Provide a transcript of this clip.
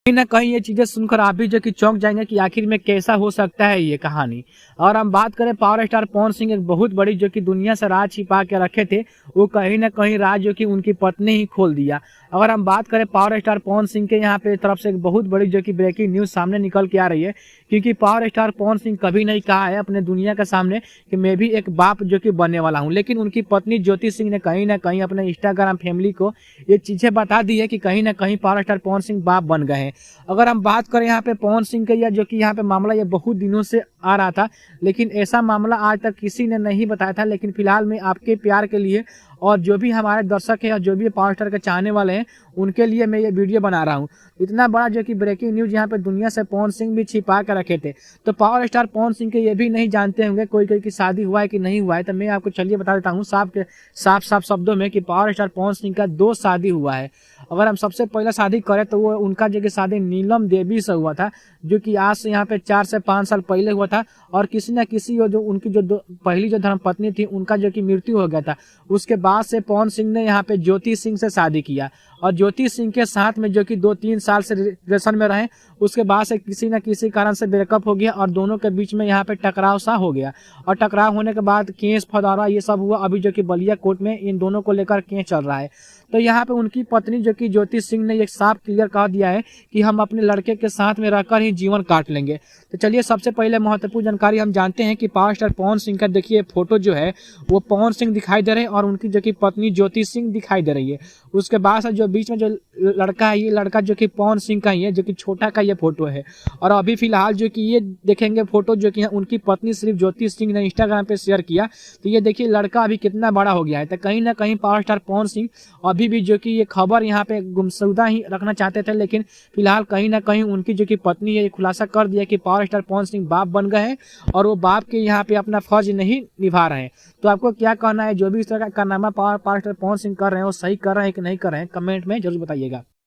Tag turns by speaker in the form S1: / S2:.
S1: कहीं ना कहीं ये चीजें सुनकर आप भी जो कि चौंक जाएंगे कि आखिर में कैसा हो सकता है ये कहानी। और हम बात करें पावर स्टार पवन सिंह, एक बहुत बड़ी जो कि दुनिया से राज छिपा के रखे थे, वो कहीं ना कहीं राज जो कि उनकी पत्नी ही खोल दिया। अगर हम बात करें पावर स्टार पवन सिंह के यहाँ पे तरफ से एक बहुत बड़ी जो कि ब्रेकिंग न्यूज सामने निकल के आ रही है, क्योंकि पावर स्टार पवन सिंह कभी नहीं कहा है अपने दुनिया के सामने कि मैं भी एक बाप जो कि बनने वाला हूँ, लेकिन उनकी पत्नी ज्योति सिंह ने कहीं ना कहीं अपने इंस्टाग्राम फैमिली को ये चीजें बता दी है कि कहीं ना कहीं पावर स्टार पवन सिंह बाप बन गए हैं। अगर हम बात करें यहाँ पे पवन सिंह के, या जो कि यहाँ पे मामला ये बहुत दिनों से आ रहा था, लेकिन ऐसा मामला आज तक किसी ने नहीं बताया था। लेकिन फिलहाल में आपके प्यार के लिए और जो भी हमारे दर्शक हैं और जो भी पावर स्टार के चाहने वाले हैं उनके लिए मैं ये वीडियो बना रहा हूँ। इतना बड़ा जो कि ब्रेकिंग न्यूज यहाँ पे दुनिया से पवन सिंह भी छिपा के रखे थे, तो पावर स्टार पवन सिंह के ये भी नहीं जानते होंगे कोई कोई की शादी हुआ है कि नहीं हुआ है। तो मैं आपको चलिए बता देता हूँ साफ शब्दों में कि पावर स्टार पवन सिंह का 2 शादी हुआ है। अगर हम सबसे पहला शादी करें तो वो उनका जो कि शादी नीलम देवी से हुआ था, जो कि आज से यहाँ पे 4 से 5 साल पहले हुआ था। और किसी न किसी जो उनकी जो पहली जो धर्मपत्नी थी उनका जो कि मृत्यु हो गया था। उसके बाद से पवन सिंह ने यहाँ पे ज्योति सिंह से शादी किया, और ज्योति सिंह के साथ में जो कि 2-3 साल से रिलेशन में रहे। उसके बाद से किसी न किसी कारण से ब्रेकअप हो गया और दोनों के बीच में यहाँ पे टकराव सा हो गया, और टकराव होने के बाद केस फौदारा ये सब हुआ। अभी जो कि बलिया कोर्ट में इन दोनों को लेकर केस चल रहा है। तो यहाँ पे उनकी पत्नी जो कि ज्योति सिंह ने एक साफ क्लियर कह दिया है कि हम अपने लड़के के साथ में रहकर ही जीवन काट लेंगे। तो चलिए सबसे पहले महत्वपूर्ण जानकारी हम जानते हैं कि पावर स्टार पवन सिंह का देखिए फोटो जो है वो पवन सिंह दिखाई दे रहे हैं और उनकी जो कि पत्नी ज्योति सिंह दिखाई दे रही है। उसके बाद जो बीच में जो लड़का है, ये लड़का जो कि पवन सिंह का ही है, जो कि छोटा का ये फोटो है। और अभी फिलहाल जो कि ये देखेंगे फोटो जो कि उनकी पत्नी सिर्फ ज्योति सिंह ने इंस्टाग्राम पे शेयर किया, तो ये देखिए लड़का अभी कितना बड़ा हो गया है। तो कहीं ना कहीं पावर स्टार पवन सिंह अभी भी जो कि ये खबर यहाँ पे गुमशुदा ही रखना चाहते थे, लेकिन फिलहाल कहीं ना कहीं उनकी जो कि पत्नी है ये खुलासा कर दिया कि पावर स्टार पवन सिंह बाप बन गए हैं और वो बाप के यहाँ पे अपना फर्ज नहीं निभा रहे हैं। तो आपको क्या कहना है? जो भी इस तरह का कारनामा पावर स्टार पवन सिंह कर रहे हैं वो सही कर रहे हैं कि नहीं कर रहे हैं, कमेंट में जरूर बताइएगा।